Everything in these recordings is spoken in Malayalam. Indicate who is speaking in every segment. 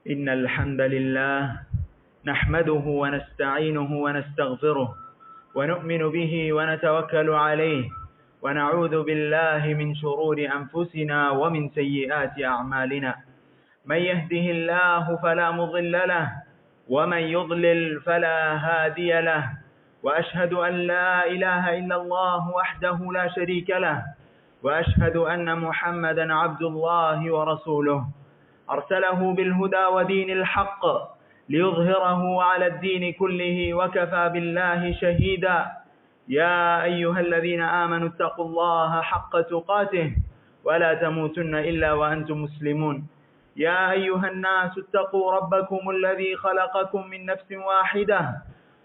Speaker 1: إن الحمد لله نحمده ونستعينه ونستغفره ونؤمن به ونتوكل عليه ونعوذ بالله من شرور أنفسنا ومن سيئات أعمالنا من يهده الله فلا مضل له ومن يضلل فلا هادي له وأشهد أن لا إله إلا الله وحده لا شريك له وأشهد أن محمدا عبد الله ورسوله أرسله بالهدى ودين الحق ليظهره على الدين كله وكفى بالله شهيدا يا أيها الذين آمنوا اتقوا الله حق تقاته ولا تموتن إلا وأنتم مسلمون يا أيها الناس اتقوا ربكم الذي خلقكم من نفس واحدة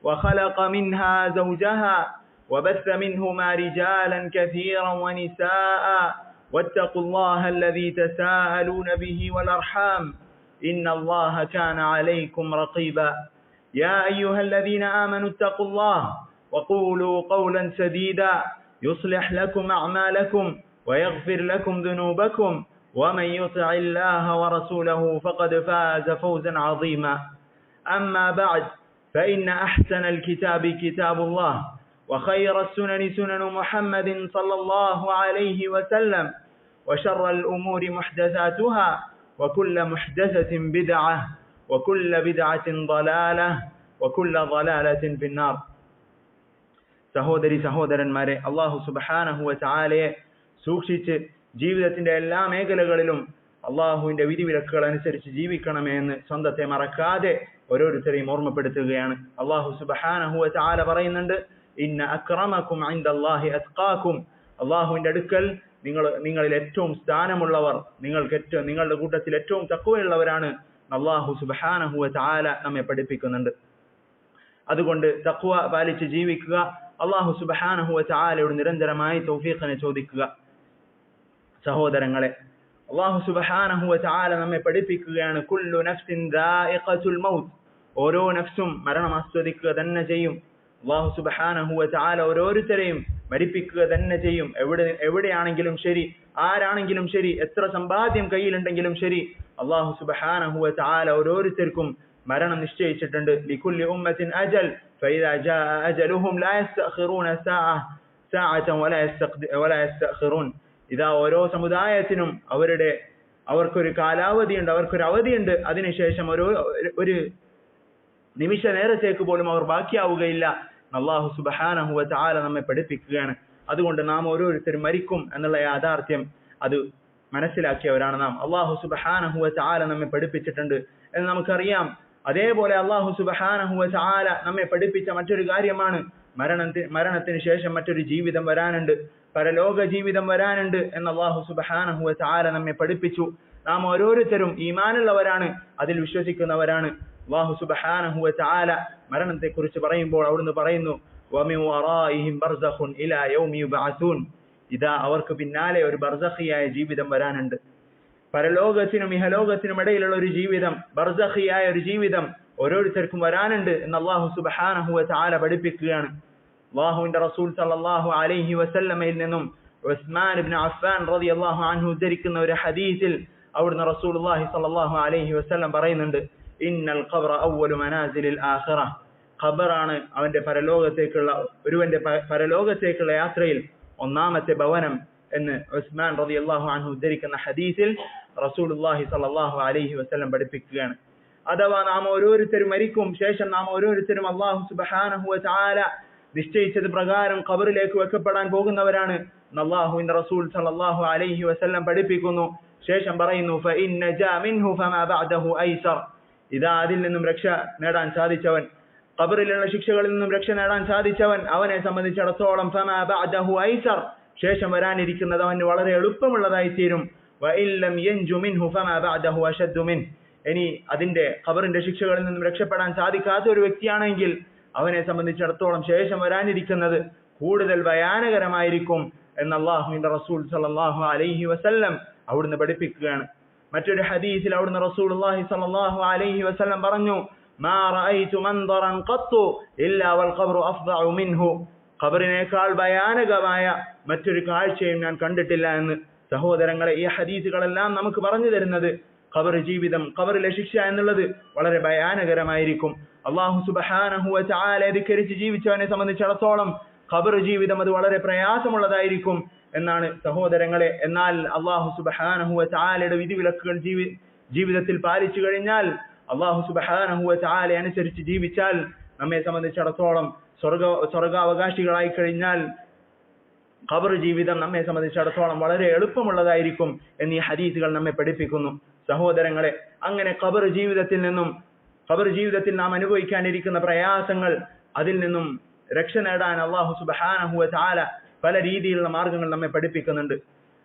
Speaker 1: وخلق منها زوجها وبث منهما رجالا كثيرا ونساء واتقوا الله الذي تساءلون به والأرحام إن الله كان عليكم رقيبا يا أيها الذين آمنوا اتقوا الله وقولوا قولا سديدا يصلح لكم أعمالكم ويغفر لكم ذنوبكم ومن يطع الله ورسوله فقد فاز فوزا عظيما أما بعد فإن أحسن الكتاب كتاب الله وخير السنن سنن محمد صلى الله عليه وسلم وشر الأمور محدثاتها وكل محدثة بدعة وكل بدعة ضلالة وكل ضلالة في النار. സഹോദരന്മാരെ, അല്ലാഹു സുബ്ഹാനഹു വ തആലയെ സൂക്ഷിച്ച് ജീവിതത്തിന്റെ എല്ലാ മേഖലകളിലും അല്ലാഹുവിന്റെ വിധിവിലക്കുകൾ അനുസരിച്ച് ജീവിക്കണമെന്ന് സ്വന്തത്തെ മറക്കാതെ ഓരോരുത്തരെയും ഓർമ്മപ്പെടുത്തുകയാണ്. അല്ലാഹു സുബ്ഹാനഹു വ തആല പറയുന്നുണ്ട്, ഇന്ന അക്രമക്കും ഇൻദല്ലാഹി അത്ഖാക്കും. അല്ലാഹുവിന്റെ അടുക്കൽ നിങ്ങളിൽ ഏറ്റവും സ്ഥാനമുള്ളവർ, നിങ്ങളുടെ കൂട്ടത്തിൽ ഏറ്റവും തഖ്വയുള്ളവരാണ് അല്ലാഹു സുബ്ഹാനഹു വ തആല നമ്മെ പഠിപ്പിക്കുന്നുണ്ട്. അതുകൊണ്ട് തഖ്വ പാലിച്ച് ജീവിക്കുക, അല്ലാഹു സുബ്ഹാനഹു വ തആലയോട് നിരന്തരമായി തൗഫീഖിനെ ചോദിക്കുക. സഹോദരങ്ങളെ, അല്ലാഹു സുബ്ഹാനഹു വ തആല നമ്മെ പഠിപ്പിക്കുകയാണ്, കുല്ലു നഫ്സിൻ ദാഇഖത്തുൽ മൗത്ത്. ഓരോ നഫ്സും മരണം ആസ്വദിക്കുക തന്നെ ചെയ്യും. അല്ലാഹു സുബ്ഹാനഹു വ തആല ഓരോരുത്തരെയും മരിപ്പിക്കുക തന്നെ ചെയ്യും. എവിടെയാണെങ്കിലും ശരി, ആരാണെങ്കിലും ശരി, എത്ര സമ്പാദ്യം കയ്യിലുണ്ടെങ്കിലും ശരി, അല്ലാഹു സുബ്ഹാനഹു വ തആല ഓരോരുത്തർക്കും മരണം നിശ്ചയിച്ചിട്ടുണ്ട്. ലികുല്ലി ഉമ്മത്തിൻ അജൽ ഫഇദാ ജാഅ അജലുഹും ലാ യസ്തഖിറൂന സഅഅതൻ വലാ യസ്തഖിറൂൻ. ഇതാ ഓരോ സമുദായത്തിനും അവർക്കൊരു കാലാവധിയുണ്ട്, അവർക്കൊരു അവധിയുണ്ട്. അതിനുശേഷം ഒരു നിമിഷ നേരത്തേക്ക് പോലും അവർ ബാക്കിയാവുകയില്ല. അല്ലാഹു സുബ്ഹാനഹു വ തആല നമ്മെ പഠിപ്പിക്കുകയാണ്. അതുകൊണ്ട് നാം ഓരോരുത്തരും മരിക്കും എന്നുള്ള യാഥാർത്ഥ്യം അത് മനസ്സിലാക്കിയവരാണ് നാം. അല്ലാഹു സുബ്ഹാനഹു വ തആല നമ്മെ പഠിപ്പിച്ചിട്ടുണ്ട് എന്ന് നമുക്കറിയാം. അതേപോലെ അല്ലാഹു സുബ്ഹാനഹു വ തആല നമ്മെ പഠിപ്പിച്ച മറ്റൊരു കാര്യമാണ് മരണത്തിന് ശേഷം മറ്റൊരു ജീവിതം വരാനുണ്ട്, പരലോക ജീവിതം വരാനുണ്ട് എന്ന് അല്ലാഹു സുബ്ഹാനഹു വ തആല നമ്മെ പഠിപ്പിച്ചു. നാം ഓരോരുത്തരും ഈമാനുള്ളവരാണ്, അതിൽ വിശ്വസിക്കുന്നവരാണ്. അല്ലാഹു സുബ്ഹാനഹു വ തആല മരണത്തെക്കുറിച്ച് പറയുമ്പോൾ അവിടുന്ന് പറയുന്നു, വമിൻ വറാഇഹിം ബർസഖുൻ ഇലാ യൗമി യുബ്അസൂൻ. ഇതാ അവർക്ക് പിന്നാലെ ഒരു ബർസഖിയായ ജീവിതം വരാനുണ്ട്. പരലോകത്തിനും ഇഹലോകത്തിനും ഇടയിലുള്ള ഒരു ജീവിതം, ബർസഖിയായ ഒരു ജീവിതം ഓരോരുത്തർക്കും വരാനുണ്ട് എന്ന് അല്ലാഹു സുബ്ഹാനഹു വ തആല പഠിപ്പിക്കുകയാണ്. അല്ലാഹുവിന്റെ റസൂൽ സല്ലല്ലാഹു അലൈഹി വസല്ലമയിൽ നിന്നും ഉസ്മാൻ ഇബ്നു അഫ്ഫാൻ റളിയല്ലാഹു അൻഹു ഉദ്ധരിക്കുന്ന ഒരു ഹദീസിൽ അവിടുന്ന് റസൂലുള്ളാഹി സല്ലല്ലാഹു അലൈഹി വസല്ലം പറയുന്നുണ്ട്, ഇന്നൽ ഖബ്റ അവ്വലു മനാസിലിൽ ആഖിറ. ഖബറാണ് ഒരുവന്റെ പരലോകത്തേക്കുള്ള യാത്രയിൽ ഒന്നാമത്തെ ഭവനം എന്ന് ഉസ്മാൻ റളിയല്ലാഹു അൻഹു ഉദ്ധരിക്കുന്ന ഹദീസിൽ റസൂലുള്ളാഹി സ്വല്ലല്ലാഹു അലൈഹി വസല്ലം പഠിപ്പിക്കുകയാണ്. അഥവാ നാം ഓരോരുത്തരും മരിക്കും, ശേഷം നാം ഓരോരുത്തരും അല്ലാഹു സുബ്ഹാനഹു വ തആല നിശ്ചയിച്ചത് പ്രകാരം ഖബറിലേക്ക് വെക്കപ്പെടാൻ പോകുന്നവരാണ്. അല്ലാഹുവിന്റെ റസൂൽ സ്വല്ലല്ലാഹു അലൈഹി വസല്ലം പഠിപ്പിക്കുന്നു. ശേഷം പറയുന്നു, ഫഇൻ നജാ മിൻഹു ഫമാ ബഅദഹു ഐസർ. ഇതാ അതിൽ നിന്നും രക്ഷ നേടാൻ സാധിച്ചവൻ, ഖബറിലുള്ള ശിക്ഷകളിൽ നിന്നും രക്ഷ നേടാൻ സാധിച്ചവൻ, അവനെ സംബന്ധിച്ചിടത്തോളം ഫമാ ബഅദഹു ഐസർ, ശേഷം വരാനിരിക്കുന്നത് അവന് വളരെ എളുപ്പമുള്ളതായി തീരും. വഇൻ ലം യൻജു മിൻഹു ഫമാ ബഅദഹു അശദ്ദു മിൻ. ഇനി അതിന്റെ ഖബറിന്റെ ശിക്ഷകളിൽ നിന്നും രക്ഷപ്പെടാൻ സാധിക്കാത്ത ഒരു വ്യക്തിയാണെങ്കിൽ അവനെ സംബന്ധിച്ചിടത്തോളം ശേഷം വരാനിരിക്കുന്നത് കൂടുതൽ ഭയാനകരമായിരിക്കും എന്ന് അല്ലാഹുവിന്റെ റസൂൽ സല്ലല്ലാഹു അലൈഹി വസല്ലം അവിടുന്ന് പഠിപ്പിക്കുകയാണ്. മറ്റൊരു ഹദീസിൽ അവിടുന്ന് റസൂലുള്ളാഹി സ്വല്ലല്ലാഹു അലൈഹി വസല്ലം പറഞ്ഞു, മാ റഅയ്തു മൻദറൻ ഖത്തു ഇല്ലാ വൽ ഖബ്റു അഫ്ദഉ മിൻഹു. ഖബറിനേക്കാൾ ഭയാനകമായ മറ്റൊരു കാഴ്ചയും ഞാൻ കണ്ടിട്ടില്ല എന്ന്. സഹോദരങ്ങളെ, ഈ ഹദീസുകളെല്ലാം നമുക്ക് പറഞ്ഞു തരുന്നത് ഖബർ ജീവിതം, ഖബറിലെ ശിക്ഷ എന്നുള്ളത് വളരെ ഭയാനകരമായിരിക്കും. അല്ലാഹു സുബ്ഹാനഹു വ തആല ധിക്കരിച്ച് ജീവിച്ചവനെ സംബന്ധിച്ചിടത്തോളം ഖബർ ജീവിതം അത് വളരെ പ്രയാസമുള്ളതായിരിക്കും എന്നാണ് സഹോദരങ്ങളെ. എന്നാൽ അല്ലാഹു സുബ്ഹാനഹു വ തആലയുടെ വിധിവിലക്കുകൾ ജീവിതത്തിൽ പാലിച്ചു കഴിഞ്ഞാൽ, അല്ലാഹു സുബ്ഹാനഹു വ തആല അനുസരിച്ച് ജീവിച്ചാൽ, നമ്മെ സംബന്ധിച്ചിടത്തോളം സ്വർഗാവകാശികളായി കഴിഞ്ഞാൽ ഖബർ ജീവിതം നമ്മെ സംബന്ധിച്ചിടത്തോളം വളരെ എളുപ്പമുള്ളതായിരിക്കും എന്നീ ഹദീസുകൾ നമ്മെ പഠിപ്പിക്കുന്നു. സഹോദരങ്ങളെ, അങ്ങനെ ഖബർ ജീവിതത്തിൽ നാം അനുഭവിക്കാനിരിക്കുന്ന പ്രയാസങ്ങൾ, അതിൽ നിന്നും രക്ഷ നേടാൻ അല്ലാഹു സുബ്ഹാനഹു വ തആല പല രീതിയിലുള്ള മാർഗങ്ങൾ നമ്മെ പഠിപ്പിക്കുന്നുണ്ട്.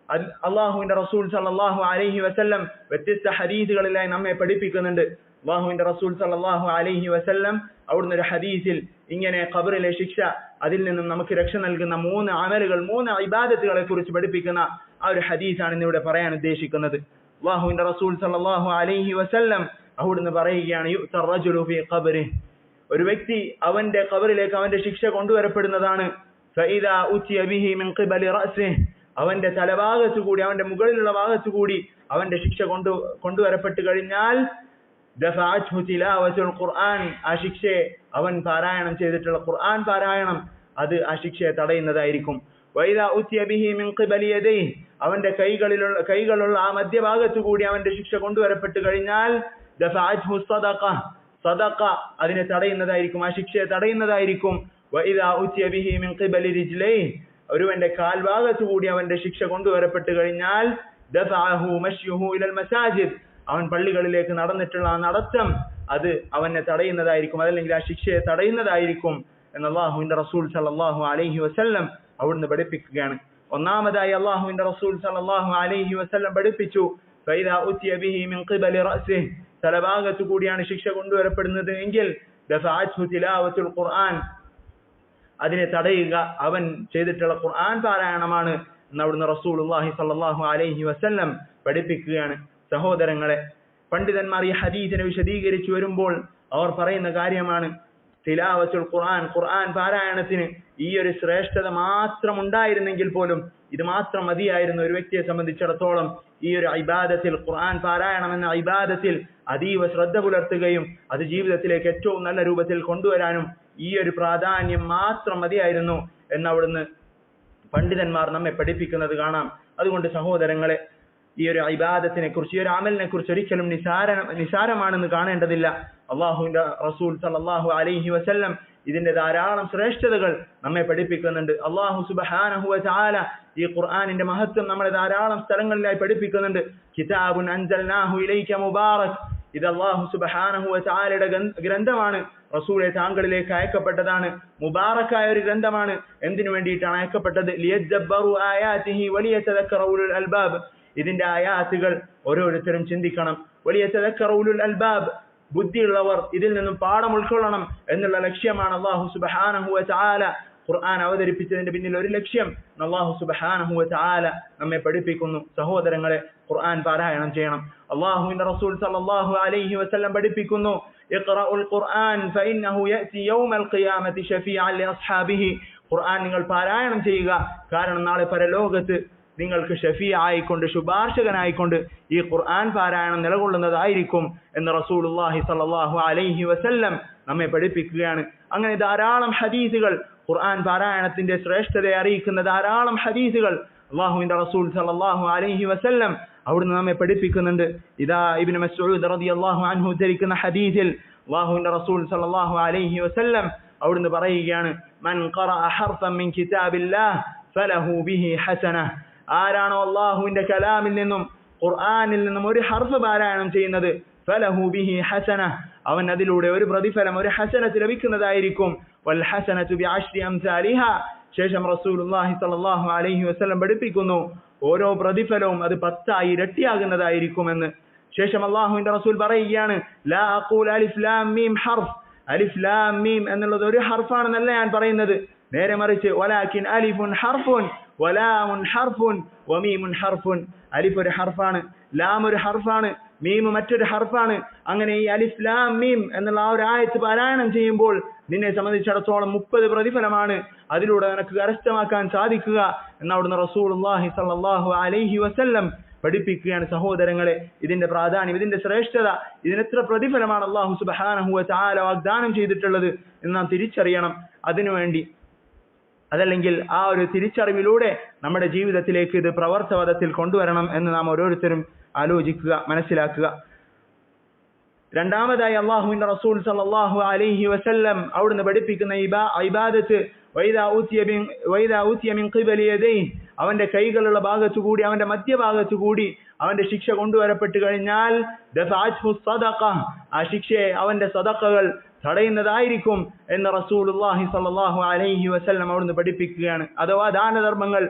Speaker 1: അല്ലാഹുവിന്റെ റസൂൽ സല്ലല്ലാഹു അലൈഹി വസല്ലം വ്യത്യസ്ത ഹദീസുകളിലായി നമ്മെ പഠിപ്പിക്കുന്നുണ്ട്. അല്ലാഹുവിന്റെ റസൂൽ സല്ലല്ലാഹു അലൈഹി വസല്ലം അവിടുന്ന് ഒരു ഹദീസിൽ ഇങ്ങനെ ഖബറിലെ ശിക്ഷ, അതിൽ നിന്നും നമുക്ക് രക്ഷ നൽകുന്ന 3 അമലുകൾ, 3 ഇബാദത്തുകളെ കുറിച്ച് പഠിപ്പിക്കുന്ന ആ ഒരു ഹദീസാണ് ഇന്നിവിടെ പറയാൻ ഉദ്ദേശിക്കുന്നത്. അല്ലാഹുവിന്റെ റസൂൽ സല്ലല്ലാഹു അലൈഹി വസല്ലം അവിടുന്ന് പറയുകയാണ്, യുഅ്തർ റജുലു ഫീ ഖബ്രിഹി, ഒരു വ്യക്തി അവന്റെ ഖബറിലേക്ക് അവന്റെ ശിക്ഷ കൊണ്ടുവരപ്പെടുന്നതാണ്. ഫഇദാ ഉതിയ ബിഹി മിൻ ഖിബലി റഅസിഹി, അവന്റെ തലഭാഗത്തു കൂടി, അവന്റെ മുകളിലുള്ള ഭാഗത്തു കൂടി അവന്റെ ശിക്ഷ കൊണ്ടുവരപ്പെട്ടു കഴിഞ്ഞാൽ, ദഫഅത്ഹു തിലാവത്തുൽ ഖുർആൻ, ആ ശിക്ഷയെ അവൻ പാരായണം ചെയ്തിട്ടുള്ള ഖുർആൻ പാരായണം അത് ആ ശിക്ഷയെ തടയുന്നതായിരിക്കും. വഇദാ ഉതിയ ബിഹി മിൻ ഖിബലി യദൈഹി, അവന്റെ കൈകളുള്ള ആ മധ്യഭാഗത്തു കൂടി അവന്റെ ശിക്ഷ കൊണ്ടുവരപ്പെട്ടു കഴിഞ്ഞാൽ, ദഫഅത്ഹു സദഖ, അതിനെ തടയുന്നതായിരിക്കും, ആ ശിക്ഷയെ തടയുന്നതായിരിക്കും. വഇദാ ഉതിയ ബിഹി മിൻ ഖിബലി റിജ്ലൈഹി, ഒരുവന്റെ കാൽഭാഗത്തു കൂടി അവന്റെ ശിക്ഷ കൊണ്ടുവരപ്പെട്ടു കഴിഞ്ഞാൽ, ദഫഅഹു മശ്യുഹു ഇലൽ മസാജിദ്, അവൻ പള്ളികളിലേക്ക് നടന്നിട്ടുള്ള ആ നടത്തം അത് അവനെ തടയുന്നതായിരിക്കും, അതല്ലെങ്കിൽ ആ ശിക്ഷയെ തടയുന്നതായിരിക്കും എന്ന് അല്ലാഹുവിന്റെ റസൂൽ സല്ലല്ലാഹു അലൈഹി വസല്ലം അവിടുന്ന് പഠിപ്പിക്കുകയാണ്. ഒന്നാമതായി അല്ലാഹുവിന്റെ റസൂൽ സല്ലല്ലാഹു അലൈഹി വസല്ലം പഠിപ്പിച്ചു, ഫഇദാ ഉതിയ ബിഹി മിൻ ഖിബലി റഅസിഹി, തലഭാഗത്തു കൂടിയാണ് ശിക്ഷ കൊണ്ടുവരപ്പെടുന്നത് എങ്കിൽ, ദഫഅത്ഹു തിലാവത്തുൽ ഖുർആൻ, അതിനെ തടയുക അവൻ ചെയ്തിട്ടുള്ള ഖുർആൻ പാരായണമാണ് എന്ന് അവിടുന്ന് റസൂലുള്ളാഹി സ്വല്ലല്ലാഹു അലൈഹി വസല്ലം പഠിപ്പിക്കുകയാണ്. സഹോദരങ്ങളെ, പണ്ഡിതന്മാർ ഈ ഹദീസിനെ വിശദീകരിച്ചു വരുമ്പോൾ അവർ പറയുന്ന കാര്യമാണ്, തിലാവത്തുൽ ഖുർആൻ, ഖുർആൻ പാരായണത്തിന് ഈ ഒരു ശ്രേഷ്ഠത മാത്രം ഉണ്ടായിരുന്നെങ്കിൽ പോലും, ഇത് മാത്രം മതിയായിരുന്നു ഒരു വ്യക്തിയെ സംബന്ധിച്ചിടത്തോളം ഈ ഒരു ഇബാദത്തിൽ, ഖുർആൻ പാരായണം എന്ന ഇബാദത്തിൽ അതീവ ശ്രദ്ധ പുലർത്തുകയും അത് ജീവിതത്തിലേക്ക് ഏറ്റവും നല്ല രൂപത്തിൽ കൊണ്ടുവരാനും ഈ ഒരു പ്രാധാന്യം മാത്രം മതിയായിരുന്നു എന്നവിടുന്ന് പണ്ഡിതന്മാർ നമ്മെ പഠിപ്പിക്കുന്നത് കാണാം. അതുകൊണ്ട് സഹോദരങ്ങളെ, ഈ ഒരു ഇബാദത്തിനെ കുറിച്ച്, ഈ ഒരു അമലിനെ കുറിച്ച് ഒരിക്കലും നിസാരമാണെന്ന് കാണേണ്ടതില്ല. അല്ലാഹുവിന്റെ റസൂൽ സല്ലല്ലാഹു അലൈഹി വസല്ലം ഇതിന്റെ ധാരാളം ശ്രേഷ്ഠതകൾ നമ്മെ പഠിപ്പിക്കുന്നുണ്ട്. അല്ലാഹു സുബ്ഹാനഹു വ തആല ഈ ഖുർആനിന്റെ മഹത്വം നമ്മളെ ധാരാളം സ്ഥലങ്ങളിലായി പഠിപ്പിക്കുന്നുണ്ട്. കിതാബുൻ അൻസൽനാഹു ഇലൈക മുബാറക്, ഇത് അല്ലാഹു സുബ്ഹാനഹു വ തആലയുടെ ഗ്രന്ഥമാണ്, റസൂലെ താങ്കളിലേക്ക് അയക്കപ്പെട്ടതാണ്, മുബാറക്കായ ഒരു ഗ്രന്ഥമാണ്. എന്തിനു വേണ്ടിയിട്ടാണ് അയക്കപ്പെട്ടത്? ലിയദ്ദബ്ബറു ആയാതിഹി വലിയതദക്കറ ഉലുൽ അൽബാബ്, ഇതിന്റെ ആയാത്തുകൾ ഓരോരുത്തരും ചിന്തിക്കണം. വലിയതദക്കറ ഉലുൽ അൽബാബ്, ബുദ്ധിയുള്ളവർ ഇതിൽ നിന്നും പാഠം ഉൾക്കൊള്ളണം എന്നുള്ള ലക്ഷ്യമാണ് അല്ലാഹു സുബ്ഹാനഹു വ തആല ഖുർആൻ അവതരിപ്പിച്ചതിന്റെ പിന്നിൽ ഒരു ലക്ഷ്യം അല്ലാഹു സുബ്ഹാനഹു വ തആല നമ്മെ പഠിപ്പിക്കുന്നു. സഹോദരങ്ങളെ, ഖുർആൻ പാരായണം ചെയ്യണം. അല്ലാഹുവിന്റെ റസൂൽ സല്ലല്ലാഹു അലൈഹി വസല്ലം പഠിപ്പിക്കുന്നു, ഇഖ്റഉൽ ഖുർആൻ ഫഇന്നഹു യഅതി യൗമൽ ഖിയാമത്തി ശഫീഅൻ ലിഅസ്ഹാബിഹി, ഖുർആൻ നിങ്ങൾ പാരായണം ചെയ്യുക, കാരണം നാളെ പരലോകത്ത് നിങ്ങൾക്ക് ഷഫീആയിക്കൊണ്ട്, ശുപാർശകനായിക്കൊണ്ട് ഈ ഖുർആൻ പാരായണം നിലകൊള്ളുന്നതായിരിക്കും എന്ന് റസൂലുള്ളാഹി സ്വല്ലല്ലാഹു അലൈഹി വസല്ലം നമ്മെ പഠിപ്പിക്കുകയാണ്. അങ്ങനെ ധാരാളം ഹദീസുകൾ, ഖുർആൻ പാരായണത്തിന്റെ ശ്രേഷ്ഠതയെ അറിയിക്കുന്ന ധാരാളം ഹദീസുകൾ അല്ലാഹുവിന്റെ റസൂൽ സ്വല്ലല്ലാഹു അലൈഹി വസല്ലം അവിടുന്ന് നമ്മെ പഠിപ്പിക്കുന്നുണ്ട്. ഇദാ ഇബ്നു മസ്ഊദ് റളിയല്ലാഹു അൻഹു ഉദ്ധരിക്കുന്ന ഹദീസിൽ അല്ലാഹുവിന്റെ റസൂൽ സ്വല്ലല്ലാഹു അലൈഹി വസല്ലം അവിടുന്ന് പറയുകയാണ്, മൻ ഖറഅ ഹർഫൻ മിൻ കിതാബില്ലാഹ് ഫലഹു ബിഹി ഹസനഹ്, ആരാണോ അല്ലാഹുവിന്റെ കലാമിൽ നിന്നും ഖുർആനിൽ നിന്നും ഒരു ഹർഫ് പാരായണം ചെയ്യുന്നത്, ഫലഹു ബിഹി ഹസനഹ്, അവൻ അതിലൂടെ ഒരു പ്രതിഫലം, ഒരു ഹസനത്ത് ലഭിക്കുന്നതായിരിക്കും. വൽ ഹസനതു ബിഅശ്രി അംസാലിഹാ, ശേഷം റസൂലുള്ളാഹി സ്വല്ലല്ലാഹു അലൈഹി വസല്ലം പഠിപ്പിക്കുന്നു, ഓരോ പ്രതിഫലവും അത് 10 ഇരട്ടിയാകുന്നതായിരിക്കുമെന്ന്. ശേഷം അല്ലാഹുവിന്റെ റസൂൽ പറയുകയാണ്, ലാ അഖൂൽ അലിഫ് ലാം മീം ഹർഫ്, അലിഫ് ലാം മീം എന്നുള്ളത് ഒരു ഹർഫാണെന്നല്ല ഞാൻ പറയുന്നത്, നേരെ മറിച്ച് വലാകിൻ അലിഫുൻ ഹർഫുൻ വലാമുൻ ഹർഫുൻ വമീമുൻ ഹർഫുൻ, അലിഫ് ഒരു ഹർഫാണ്, ലാം ഒരു ഹർഫാണ്, മീം മറ്റൊരു ഹർഫാണ്. അങ്ങനെ ഈ അലിഫ് ലാം മീം എന്നുള്ള ആ ഒരു ആയത്ത് പാരായണം ചെയ്യുമ്പോൾ നിന്നെ സംബന്ധിച്ചിടത്തോളം 30 പ്രതിഫലമാണ് അതിലൂടെ നിനക്ക് കരസ്ഥമാക്കാൻ സാധിക്കുക എന്ന് അവിടുന്ന് റസൂലുള്ളാഹി സ്വല്ലല്ലാഹു അലൈഹി വസല്ലം പഠിപ്പിക്കുകയാണ്. സഹോദരങ്ങളെ, ഇതിന്റെ പ്രാധാന്യം, ഇതിന്റെ ശ്രേഷ്ഠത, ഇതിനെത്ര പ്രതിഫലമാണ് അല്ലാഹു സുബ്ഹാനഹു വ തആല വാഗ്ദാനം ചെയ്തിട്ടുള്ളത് എന്ന് നാം തിരിച്ചറിയണം. അതിനുവേണ്ടി അതല്ലെങ്കിൽ ആ ഒരു തിരിച്ചറിവിലൂടെ നമ്മുടെ ജീവിതത്തിലേക്ക് ഇത് പ്രവർത്തനത്തിൽ കൊണ്ടുവരണം എന്ന് നാം ഓരോരുത്തരും ആലോചിക്കുക, മനസ്സിലാക്കുക. രണ്ടാമതായി അല്ലാഹുവിന്റെ റസൂൽ സല്ലല്ലാഹു അലൈഹി വസല്ലം അവിടുന്ന് പഠിപ്പിക്കുന്ന ഇബാദത്ത് വൈദാ ഊതിയ മിൻ ഖിബലി യദൈഹി, അവന്റെ കൈകളുള്ള ഭാഗത്തുകൂടി, അവന്റെ മധ്യഭാഗത്തുകൂടി അവന്റെ ശിക്ഷ കൊണ്ടുവരപ്പെട്ടു കഴിഞ്ഞാൽ ദഫഅത്ഹു സദഖ, ആ ശിക്ഷയെ അവന്റെ സദഖകൾ തടയുന്നതായിരിക്കും എന്ന് റസൂലുള്ളാഹി സ്വല്ലല്ലാഹു അലൈഹി വസല്ലം അവിടുന്ന് പഠിപ്പിക്കുകയാണ്. അഥവാ ദാനധർമ്മങ്ങൾ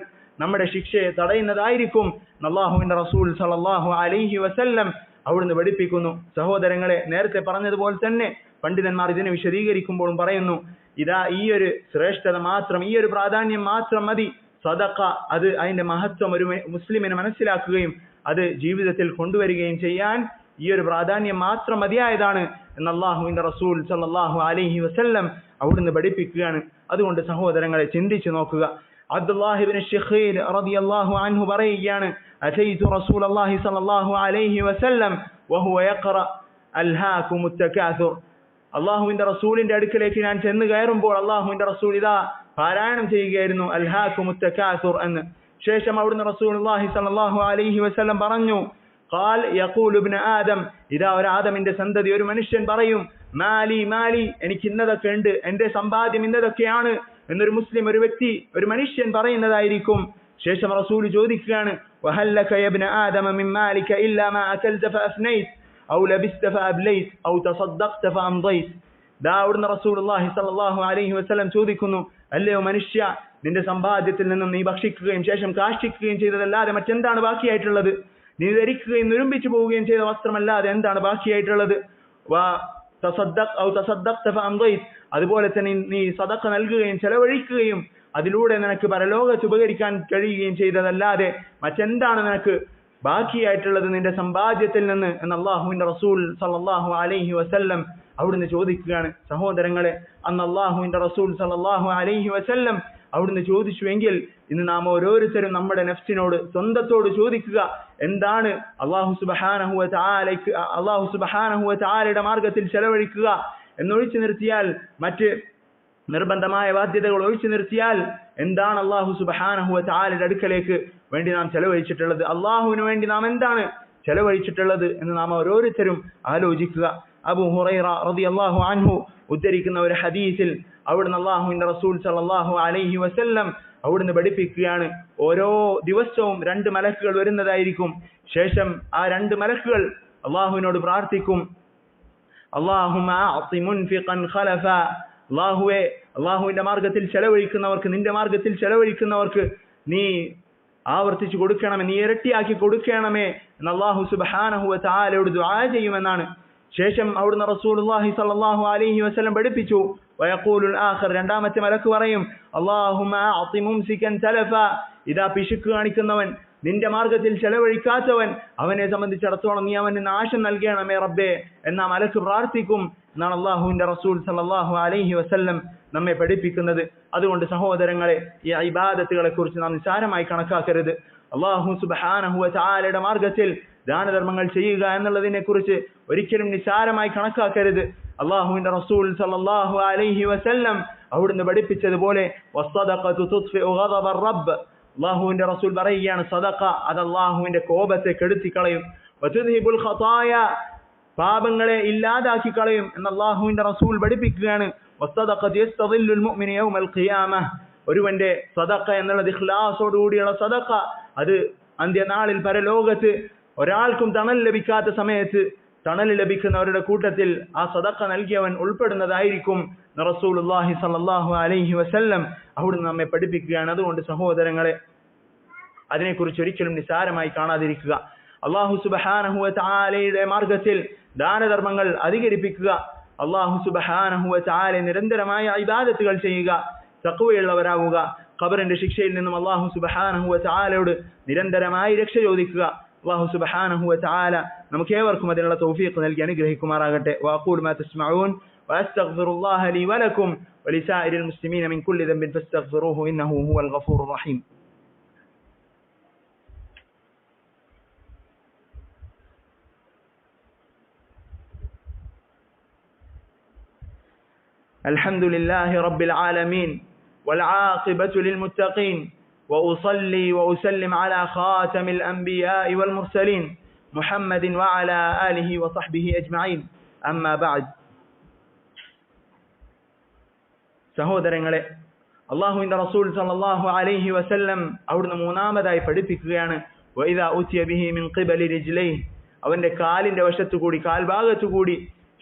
Speaker 1: നമ്മുടെ ശിക്ഷയെ തടയുന്നതായിരിക്കും അല്ലാഹുവിന്റെ റസൂൽ സ്വല്ലല്ലാഹു അലൈഹി വസല്ലം അവിടുന്ന് പഠിപ്പിക്കുന്നു. സഹോദരങ്ങളെ, നേരത്തെ പറഞ്ഞതുപോലെ തന്നെ പണ്ഡിതന്മാർ ഇതിനെ വിശദീകരിക്കുമ്പോഴും പറയുന്നു, ഇതാ ഈ ഒരു ശ്രേഷ്ഠത മാത്രം, ഈ ഒരു പ്രാധാന്യം മാത്രം മതി സദഖ, അത് അതിന്റെ മഹത്വം ഒരു മുസ്ലിമിനെ മനസ്സിലാക്കുകയും അത് ജീവിതത്തിൽ കൊണ്ടുവരികയും ചെയ്യാൻ ഈ ഒരു പ്രാധാന്യം മാത്രം മതിയായതാണ് എന്ന് അല്ലാഹുവിന്റെ റസൂൽ സല്ലല്ലാഹു അലൈഹി വസല്ലം അവിടുന്ന് പഠിപ്പിക്കുകയാണ്. അതുകൊണ്ട് സഹോദരങ്ങളെ, ചിന്തിച്ചു നോക്കുക. അബ്ദുല്ലാഹി ഇബ്നു ശഖീർ റളിയല്ലാഹു അൻഹു പറയുകയാണ്, അതൈതു റസൂലല്ലാഹി സല്ലല്ലാഹു അലൈഹി വസല്ലം വഹുവ യഖറ അൽഹാകുമുത് തകാസുർ, അല്ലാഹുവിന്റെ റസൂലിന്റെ അടുക്കലേക്ക് ഞാൻ ചെന്ന് കയറുമ്പോൾ അല്ലാഹുവിന്റെ റസൂൽ ഇതാ പാരായണം ചെയ്യുകയായിരുന്നു അൽഹാകുമുത് തകാസുർ എന്ന്. ശേഷം അവിടുന്ന് റസൂലുള്ളാഹി സ്വല്ലല്ലാഹു അലൈഹി വസല്ലം പറഞ്ഞു, ഖാൽ യഖൂലു ഇബ്നു ആദം, ഇതാ ഒരു ആദമിന്റെ സന്തതി, ഒരു മനുഷ്യൻ പറയും, മാലി മാലി, എനിക്ക് ഇന്നതൊക്കെ ഉണ്ട്, എന്റെ സമ്പാദ്യം ഇന്നതൊക്കെയാണ് എന്നൊരു മുസ്ലിം, ഒരു വ്യക്തി, ഒരു മനുഷ്യൻ പറയുന്നതായിരിക്കും. ശേഷം റസൂൽ ചോദിക്കുകയാണ്, വഹല്ലക യ ഇബ്നു ആദമ മിൻ മാലിക ഇല്ലാ മാ അകൽത ഫഅഫ്നൈത ഔ ലബിസ്ത ഫഅബ്ലൈത ഔ തസദ്ദഖത ഫഅംദൈത. ദാ അവിടുന്ന് റസൂലുള്ളാഹി സ്വല്ലല്ലാഹു അലൈഹി വസല്ലം ചോദിക്കുന്നു, അല്ലയോ മനുഷ്യ, നിന്റെ സമ്പാദ്യത്തിൽ നിന്നും നീ ഭക്ഷിക്കുകയും ശേഷം കാഷ്ടിക്കുകയും ചെയ്തതല്ലാതെ മറ്റെന്താണ് ബാക്കിയായിട്ടുള്ളത്? നീ ധരിക്കുകയും നുരുമ്പിച്ചു പോവുകയും ചെയ്ത വസ്ത്രമല്ലാതെ എന്താണ് ബാക്കിയായിട്ടുള്ളത്? അതുപോലെ തന്നെ നീ സദഖ നൽകുകയും ചെലവഴിക്കുകയും അതിലൂടെ നിനക്ക് പരലോകത്ത് ഉപകരിക്കാൻ കഴിയുകയും ചെയ്തതല്ലാതെ മറ്റെന്താണ് നിനക്ക് ബാക്കിയായിട്ടുള്ളത് നിന്റെ സമ്പാദ്യത്തിൽ നിന്ന് എന്ന് അല്ലാഹുവിന്റെ റസൂൽ സല്ലല്ലാഹു അലൈഹി വസല്ലം അവിടുന്ന് ചോദിക്കുകയാണ്. സഹോദരങ്ങളെ, അന്ന് അല്ലാഹുവിന്റെ റസൂൽ സല്ലല്ലാഹു അലൈഹി വസല്ലം അവിടുന്ന് ചോദിച്ചുവെങ്കിൽ ഇന്ന് നാം ഓരോരുത്തരും നമ്മുടെ നഫ്സിനോട്, സ്വന്തത്തോട് ചോദിക്കുക, എന്താണ് അല്ലാഹു സുബ്ഹാനഹു വ തആലയുടെ മാർഗത്തിൽ ചെലവഴിക്കുക എന്നൊഴിച്ചു നിർത്തിയാൽ, മറ്റ് നിർബന്ധമായ ബാധ്യതകൾ ഒഴിച്ചു നിർത്തിയാൽ എന്താണ് അല്ലാഹു സുബ്ഹാനഹു വ തആലയുടെ അടുക്കലേക്ക് വേണ്ടി നാം ചെലവഴിച്ചിട്ടുള്ളത്? അല്ലാഹുവിന് വേണ്ടി നാം എന്താണ് ചെലവഴിച്ചിട്ടുള്ളത് എന്ന് നാം ഓരോരുത്തരും ആലോചിക്കുക. അബൂ ഹുറൈറ റളിയല്ലാഹു അൻഹു ഉദ്ധരിക്കുന്ന ഒരു ഹദീസിൽ അവിടുന്ന് അല്ലാഹുവിന്റെ റസൂൽ സല്ലല്ലാഹു അലൈഹി വസല്ലം അവിടുന്ന് പഠിപ്പിക്കുകയാണ്, ഓരോ ദിവസവും 2 മലക്കുകൾ വരുന്നതായിരിക്കും. ശേഷം ആ 2 മലക്കുകൾ അല്ലാഹുവിനോട് പ്രാർത്ഥിക്കും, അല്ലാഹുമ്മ അഅതി മുൻഫിഖൻ ഖലഫ, അല്ലാഹുവേ, അല്ലാഹുവിന്റെ മാർഗത്തിൽ ചെലവഴിക്കുന്നവർക്ക്, നിന്റെ മാർഗത്തിൽ ചെലവഴിക്കുന്നവർക്ക് നീ ആവർത്തിച്ചു കൊടുക്കണമേ, നീ ഇരട്ടിയാക്കി കൊടുക്കണമേ എന്ന് അല്ലാഹു സുബ്ഹാനഹു വ തആലയോട് ദുആ ചെയ്യുമെന്നാണ്. ശേഷം അവിടുന്ന് റസൂലുള്ളാഹി സ്വല്ലല്ലാഹു അലൈഹി വസല്ലം പഠിപ്പിച്ചു, വയഖൂലുൽ ആഖിർ, രണ്ടാമത്തെ മലക്ക് പറയും, അല്ലാഹുമ്മ അഅതി മുംസികൻ തലഫ, ഇതാ പിശുക്ക് കാണിക്കുന്നവൻ, നിന്റെ മാർഗത്തിൽ ചെലവഴിക്കാത്തവൻ, അവനെ സംബന്ധിച്ചിടത്തോളം നീ അവന് നാശം നൽകണമേ റബ്ബേ എന്ന മലക്ക് പ്രാർത്ഥിക്കും എന്നാണ് അല്ലാഹുവിന്റെ റസൂൽ സല്ലല്ലാഹു അലൈഹി വസല്ലം നമ്മെ പഠിപ്പിക്കുന്നത്. അതുകൊണ്ട് സഹോദരങ്ങളെ, ഈ ഇബാദത്തുകളെ കുറിച്ച് നാം നിസ്സാരമായി കണക്കാക്കരുത്. അല്ലാഹു സുബ്ഹാനഹു വ തആലയുടെ മാർഗത്തിൽ ദാനധർമ്മങ്ങൾ ചെയ്യുക എന്നുള്ളതിനെ കുറിച്ച് ഒരിക്കലും നിസ്സാരമായി കണക്കാക്കരുത്. അല്ലാഹുവിന്റെ റസൂൽ സല്ലല്ലാഹു അലൈഹി വസല്ലം അവിടുന്ന് പഠിപ്പിച്ചതുപോലെ വസ്സദഖതു തുത്ഫിഉ ഗദബർ റബ്ബ്, അല്ലാഹുവിന്റെ റസൂൽ പറയുകയാണ്, സദഖ അത് അല്ലാഹുവിന്റെ കോപത്തെ കെടുത്തിക്കളയും, വതുദ്ഹിബുൽ ഖതായ, പാപങ്ങളെ ഇല്ലാതാക്കി കളയും എന്ന് അല്ലാഹുവിന്റെ റസൂൽ പഠിപ്പിക്കുകയാണ്. വസ്സദഖതു യസ്തദില്ലുൽ മുഅ്മിന യൗമൽ ഖിയാമah, ഒരുവന്റെ സദഖ എന്നുള്ളത് ഇഖ്ലാസോടുകൂടിയുള്ള സദഖ, അത് അന്ത്യനാളിൽ പരലോകത്ത് ഒരാൾക്കും തണൽ ലഭിക്കാത്ത സമയത്ത് തണൽ ലഭിക്കുന്നവരുടെ കൂട്ടത്തിൽ ആ സദഖ നൽകിയവൻ ഉൾപ്പെടുന്നതായിരിക്കും റസൂലുള്ളാഹി സ്വല്ലല്ലാഹു അലൈഹി വസല്ലം അവിടുന്ന് നമ്മെ പഠിപ്പിക്കുകയാണ്. അതുകൊണ്ട് സഹോദരങ്ങളെ, അതിനെക്കുറിച്ച് ഒരിക്കലും നിസ്സാരമായി കാണാതിരിക്കുക. അല്ലാഹു സുബ്ഹാനഹു വ തആലയുടെ മാർഗത്തിൽ ദാനധർമ്മങ്ങൾ അധികരിപ്പിക്കുക. അല്ലാഹു സുബ്ഹാനഹു വ തആല നിരന്തരമായ ഇബാദത്തുകൾ ചെയ്യുക, തഖ്വയുള്ളവരാവുക. ഖബറിന്റെ ശിക്ഷയിൽ നിന്നും അല്ലാഹു സുബ്ഹാനഹു വ തആലയോട് നിരന്തരമായി രക്ഷ ചോദിക്കുക. അല്ലാഹു സുബ്ഹാനഹു വ തആല നമുക്കേവർക്കും അതിനുള്ള തൗഫീഖ് നൽകി അനുഗ്രഹിക്കുമാറാകട്ടെ. വഅഖൂലു മാ തസ്മഊൻ വഅസ്തഗ്ഫിറുല്ലാഹ ലീ വലക്കും വലിസാഇരിൽ മുസ്ലിമീന മിൻ കുല്ലി ദംബിൻ ഫസ്തഗ്ഫിറൂഹു ഇന്നഹു ഹുവൽ ഗഫൂറുർ റഹീം. الحمد لله رب العالمين والعاقبة للمتقين وأصلي وأسلم على خاتم الأنبياء والمرسلين محمد وعلى آله وصحبه أجمعين أما بعد സഹോദരങ്ങളെ, അല്ലാഹുവിന്റെ റസൂൽ സല്ലല്ലാഹു അലൈഹി വസല്ലം അവിടുന്ന് മൂന്നാമതായി പഠിപ്പിക്കുകയാണ് വഇദാ ഉതിയ ബിഹി മിൻ ഖിബലി റിജ്ലൈഹി, അവന്റെ കാലിന്റെ വശത്തുകൂടി കാൽഭാഗത്തുകൂടി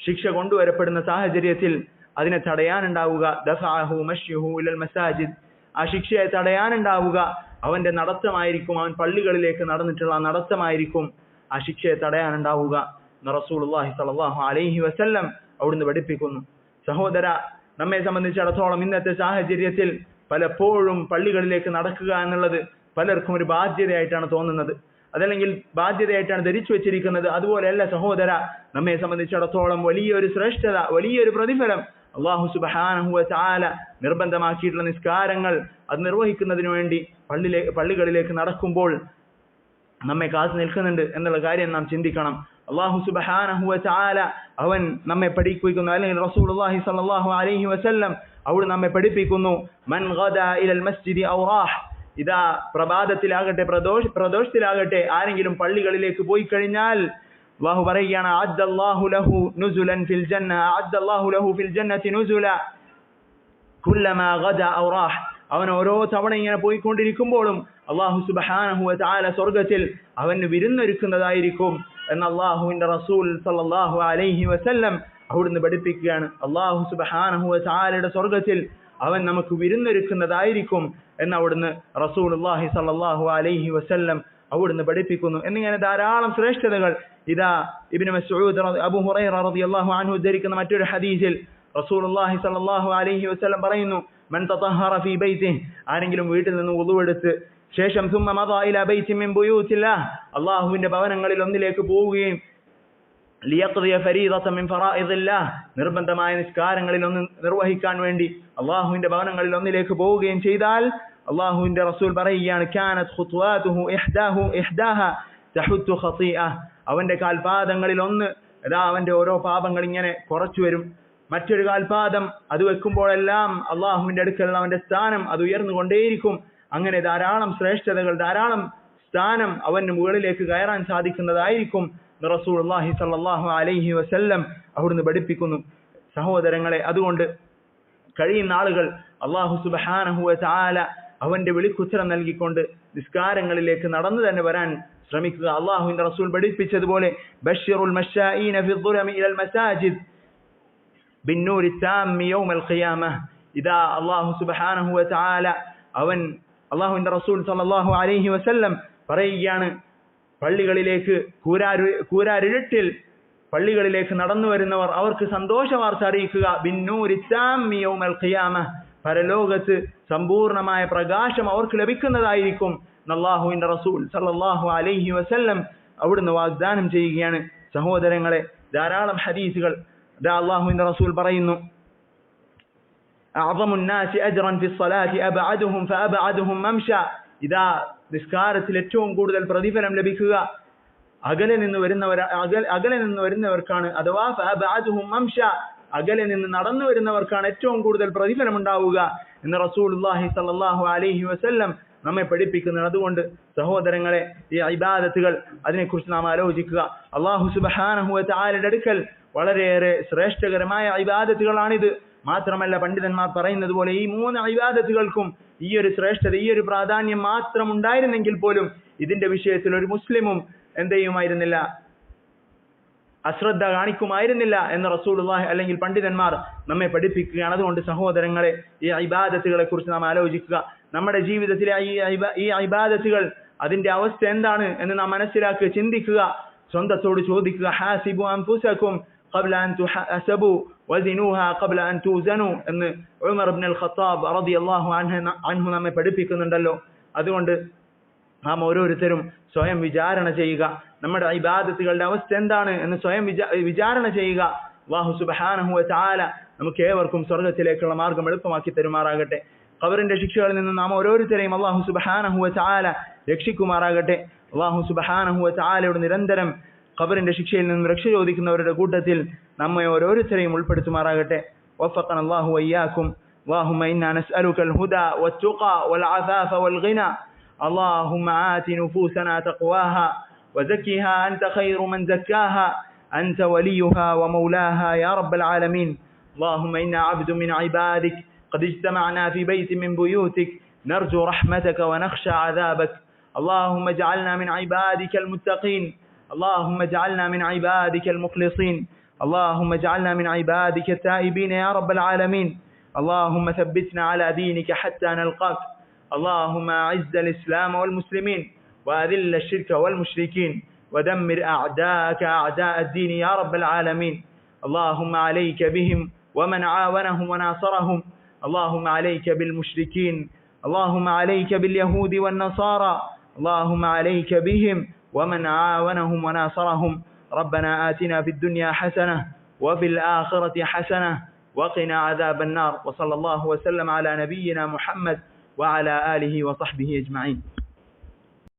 Speaker 1: ശിക്ഷ കൊണ്ടുവരപ്പെടുന്ന സാഹചര്യത്തിൽ അതിനെ തടയാനുണ്ടാവുക ദഫഅഹു മശ്യുഹു ഇലൽ മസാജിദ്, ആ ശിക്ഷയെ തടയാനുണ്ടാവുക അവന്റെ നടത്തമായിരിക്കും, അവൻ പള്ളികളിലേക്ക് നടന്നിട്ടുള്ള നടത്തമായിരിക്കും ആ ശിക്ഷയെ തടയാനുണ്ടാവുക എന്ന് റസൂലുള്ളാഹി സ്വല്ലല്ലാഹു അലൈഹി വസല്ലം അവിടുന്ന് പഠിപ്പിക്കുന്നു. സഹോദര, നമ്മെ സംബന്ധിച്ചിടത്തോളം ഇന്നത്തെ സാഹചര്യത്തിൽ പലപ്പോഴും പള്ളികളിലേക്ക് നടക്കുക എന്നുള്ളത് പലർക്കും ഒരു ബാധ്യതയായിട്ടാണ് തോന്നുന്നത്, അതല്ലെങ്കിൽ ബാധ്യതയായിട്ടാണ് ധരിച്ചു വെച്ചിരിക്കുന്നത്. അതുപോലെയല്ല സഹോദര, നമ്മെ സംബന്ധിച്ചിടത്തോളം വലിയൊരു ശ്രേഷ്ഠത, വലിയൊരു പ്രതിഫലം അല്ലാഹു സുബ്ഹാനഹു വ തആല നിർബന്ധമാക്കിയിട്ടുള്ള നിസ്കാരങ്ങൾ അത് നിർവഹിക്കുന്നതിന് വേണ്ടി പള്ളികളിലേക്ക് നടക്കുമ്പോൾ നമ്മെ കാത്തു നിൽക്കുന്നുണ്ട് എന്നുള്ള കാര്യം നാം ചിന്തിക്കണം. അല്ലാഹു സുബ്ഹാനഹു വ തആല അവൻ നമ്മെ പഠിപ്പിക്കുന്നു, അല്ലെങ്കിൽ റസൂലുള്ളാഹി സ്വല്ലല്ലാഹു അലൈഹി വസല്ലം അവിടെ നമ്മെ പഠിപ്പിക്കുന്നു, മൻ ഗദാ ഇലൽ മസ്ജിദി ഔ റാഹ്, ഇതാ പ്രഭാതത്തിലാകട്ടെ പ്രദോഷത്തിലാകട്ടെ ആരെങ്കിലും പള്ളികളിലേക്ക് പോയി കഴിഞ്ഞാൽ അല്ലാഹു പറയുകയാണ് അഅദ്ദല്ലാഹു ലഹു നുസുലൻ ഫിൽ ജന്ന, അഅദ്ദല്ലാഹു ലഹു ഫിൽ ജന്നതി നുസുല കുല്ലമാ ഗദാ ഔ റാഹ്, അവൻ ഓരോ തവണ ഇങ്ങനെ പോയിക്കൊണ്ടിരിക്കുമ്പോഴും അല്ലാഹു സുബ്ഹാനഹു വ തആല സ്വർഗ്ഗത്തിൽ അവന് വിരുന്നൊരുക്കുന്നതായിരിക്കും എന്ന് അല്ലാഹുവിന്റെ റസൂൽ സല്ലല്ലാഹു അലൈഹി വസല്ലം അവിടുന്ന് പഠിപ്പിക്കുകയാണ്. അല്ലാഹു സുബ്ഹാനഹു വ തആലയുടെ സ്വർഗ്ഗത്തിൽ അവൻ നമുക്ക് വിരുന്നൊരുക്കുന്നതായിരിക്കും എന്ന് അവിടുന്ന് റസൂലുള്ളാഹി സ്വല്ലല്ലാഹു അലൈഹി വസല്ലം അവിടുന്ന് പഠിപ്പിക്കുന്നു. എന്നിങ്ങനെ ധാരാളം ശ്രേഷ്ഠതകൾ ഇതാ ഇബ്നു മസ്ഊദ് അബൂ ഹുറൈറ റളിയല്ലാഹു അൻഹു ഉദ്ധരിക്കുന്ന മറ്റൊരു ഹദീസിൽ റസൂലുള്ളാഹി സ്വല്ലല്ലാഹു അലൈഹി വസല്ലം പറയുന്നു, മൻ തതഹറ ഫീ ബൈതിഹി, ആരെങ്കിലും വീട്ടിൽ നിന്ന് വുളൂഎടുത്ത് ശേഷം സുമ്മ മദാ ഇലാ ബൈതി മിൻ ബുയൂത്തില്ലാഹ്, അല്ലാഹുവിന്റെ ഭവനങ്ങളിൽ ഒന്നിലേക്ക് പോവുകയും ലിയഖ്ദിയ ഫരീദത മിൻ ഫറായിദില്ലാഹ്, നിർബന്ധമായ നിസ്കാരങ്ങളിൽ ഒന്ന് നിർവഹിക്കാൻ വേണ്ടി അല്ലാഹുവിന്റെ ഭവനങ്ങളിൽ ഒന്നിലേക്ക് പോവുകയും ചെയ്താൽ അല്ലാഹുവിന്റെ റസൂൽ പറയുകയാണ് കാനത് ഖുത്വാതുഹു ഇഹ്ദാഹ തഹുത്തു ഖതീഅ, അവന്റെ കാൽപാദങ്ങളിൽ ഒന്ന് അതാ അവന്റെ ഓരോ പാപങ്ങൾ ഇങ്ങനെ കുറച്ചു വരും, മറ്റൊരു കാൽപാദം അത് വെക്കുമ്പോഴെല്ലാം അല്ലാഹുവിന്റെ അടുക്കലുള്ള അവന്റെ സ്ഥാനം അത് ഉയർന്നുകൊണ്ടേയിരിക്കും. അങ്ങനെ ധാരാളം ശ്രേഷ്ഠതകൾ, ധാരാളം സ്ഥാനം അവന് മുകളിലേക്ക് കയറാൻ സാധിക്കുന്നതായിരിക്കും റസൂലുള്ളാഹി സ്വല്ലല്ലാഹു അലൈഹി വസല്ലം അവിടുന്ന് പഠിപ്പിക്കുന്നു. സഹോദരങ്ങളെ, അതുകൊണ്ട് കഴിയുന്ന ആളുകൾ അല്ലാഹു സുബ്ഹാനഹു വ തആല അവന്റെ വിളിക്കുത്തരം നൽകിക്കൊണ്ട് നിസ്കാരങ്ങളിലേക്ക് നടന്നു തന്നെ വരാൻ ശ്രമിക്കുക. അല്ലാഹുവിന്റെ റസൂൽ പഠിപ്പിച്ചതുപോലെ ബശ്ശിറുൽ മശാഈന ഫി ദുലമി ഇലൽ മസാജിദ് ബിന്നൂരി താമ്മി യൗമൽ ഖിയാമah, ഇദാ അല്ലാഹു സുബ്ഹാനഹു വ തആല അവൻ അല്ലാഹുവിന്റെ റസൂൽ സല്ലല്ലാഹു അലൈഹി വസല്ലം പറയുകയാണ്, പള്ളികളിലേക്ക് കൂരാരിരുട്ടിൽ പള്ളികളിലേക്ക് നടന്നു വരുന്നവർ അവർക്ക് സന്തോഷ വാർത്ത അറിയിക്കുക, ബിന്നൂരി താമ്മി യൗമൽ ഖിയാമah, പരലോകത്ത് സമ്പൂർണമായ പ്രകാശം അവർക്ക് ലഭിക്കുന്നതായിരിക്കും അല്ലാഹുവിന്റെ റസൂൽ സല്ലല്ലാഹു അലൈഹി വസല്ലം അവിടുന്ന് വാഗ്ദാനം ചെയ്യുകയാണ്. സഹോദരങ്ങളെ, ധാരാളം ഹദീസുകൾ അല്ലാഹുവിന്റെ റസൂൽ പറയുന്നു, അഅ്ളമുൻ നാസി അജ്റൻ ഫി സ്വലാത്തി അബ്അദുഹും ഫഅബ്അദുഹും മംശാ, ഇദാ നിസ്കാരത്തിൽ ഏറ്റവും കൂടുതൽ പ്രതിഫലം ലഭിക്കുക അകലെ നിന്ന് വരുന്നവർക്കാണ്, അഥവാ ഫഅബ്അദുഹും മംശാ, അകലെ നിന്ന് നടന്നു വരുന്നവർക്കാണ് ഏറ്റവും കൂടുതൽ പ്രതിഫലം ഉണ്ടാവുക എന്ന് റസൂലുള്ളാഹി സ്വല്ലല്ലാഹു അലൈഹി വസല്ലം നമ്മെ പഠിപ്പിക്കുന്നത്. അതുകൊണ്ട് സഹോദരങ്ങളെ, ഈ ഇബാദത്തുകൾ അതിനെക്കുറിച്ച് നാം ആലോചിക്കുക. അല്ലാഹു സുബ്ഹാനഹു വ തആലയുടെ അടുക്കൽ വളരെയേറെ ശ്രേഷ്ഠകരമായ ഇബാദത്തുകളാണിത്. മാത്രമല്ല, പണ്ഡിതന്മാർ പറയുന്നത് പോലെ ഈ മൂന്ന് ഇബാദത്തുകൾക്കും ഈ ഒരു ശ്രേഷ്ഠത, ഈ ഒരു പ്രാധാന്യം മാത്രം ഉണ്ടായിരുന്നെങ്കിൽ പോലും ഇതിന്റെ വിഷയത്തിൽ ഒരു മുസ്ലിമും എന്ത് ചെയ്യുമായിരുന്നില്ല, അശ്രദ്ധ കാണിക്കുമായിരുന്നില്ല എന്ന് റസൂലുള്ളാഹി അല്ലെങ്കിൽ പണ്ഡിതന്മാർ നമ്മെ പഠിപ്പിക്കുകയാണ്. അതുകൊണ്ട് സഹോദരങ്ങളെ, ഈ ഇബാദത്തുകളെ കുറിച്ച് നാം ആലോചിക്കുക. നമ്മുടെ ജീവിതത്തിലെ ഈ ഇബാദത്തുകൾ അതിന്റെ അവസ്ഥ എന്താണ് എന്ന് നാം മനസ്സിലാക്കുക, ചിന്തിക്കുക, സ്വന്തത്തോട് ചോദിക്കുക. ഹാസിബു അൻഫുസകും ഖബ്ല അൻ തുഹസബു വസിനുഹാ ഖബ്ല അൻ തുസനു എന്ന് ഉമർ ഇബ്നുൽ ഖത്താബ് റളിയല്ലാഹു അൻഹു നമ്മെ പഠിപ്പിക്കുന്നുണ്ടല്ലോ. അതുകൊണ്ട് നാം ഓരോരുത്തരും സ്വയം വിചാരണ ചെയ്യുക, നമ്മുടെ ഇബാദത്തുകളുടെ അവസ്ഥ എന്താണ് എന്ന് സ്വയം വിചാരണ ചെയ്യുക. അല്ലാഹു സുബ്ഹാനഹു വ തആല നമുക്ക് ഏവർക്കും സ്വർഗ്ഗത്തിലേക്കുള്ള മാർഗം എളുപ്പമാക്കി തരുമാറാകട്ടെ. ഖബറിന്റെ ശിക്ഷകളിൽ നിന്ന് നാം ഓരോരുത്തരെയും അല്ലാഹു സുബ്ഹാനഹു വ തആല രക്ഷിക്കുമാറാകട്ടെ. അല്ലാഹു സുബ്ഹാനഹു വ തആലയോട് നിരന്തരം ഖബറിന്റെ ശിക്ഷയിൽ നിന്നും രക്ഷ ചോദിക്കുന്നവരുടെ കൂട്ടത്തിൽ നമ്മെ ഓരോരുത്തരെയും ഉൾപ്പെടുത്തുമാറാകട്ടെ. وفقنا الله وإياكم. اللهم إنا نسألك الهدى والتقى والعفاف والغنى. اللهم آت نفوسنا تقواها وزكها أنت خير من زكاها، أنت وليها ومولاها يا رب العالمين. اللهم إنا عبد من عبادك قد اجتمعنا في بيت من بيوتك نرجو رحمتك ونخشى عذابك. اللهم اجعلنا من عبادك المتقين، اللهم اجعلنا من عبادك المخلصين، اللهم اجعلنا من عبادك التائبين يا رب العالمين. اللهم ثبتنا على دينك حتى نلقاك. اللهم أعز الإسلام والمسلمين وأذل الشرك والمشركين ودمر أعداءك أعداء الدين يا رب العالمين. اللهم عليك بهم ومن عاونهم وناصرهم، اللهم عليك بالمشركين، اللهم عليك باليهود والنصارى، اللهم عليك بهم ومن عاونهم وناصرهم. ربنا آتنا في الدنيا حسنة وفي الآخرة حسنة وقنا عذاب النار. وصلى الله وسلم على نبينا محمد وعلى آله وصحبه أجمعين.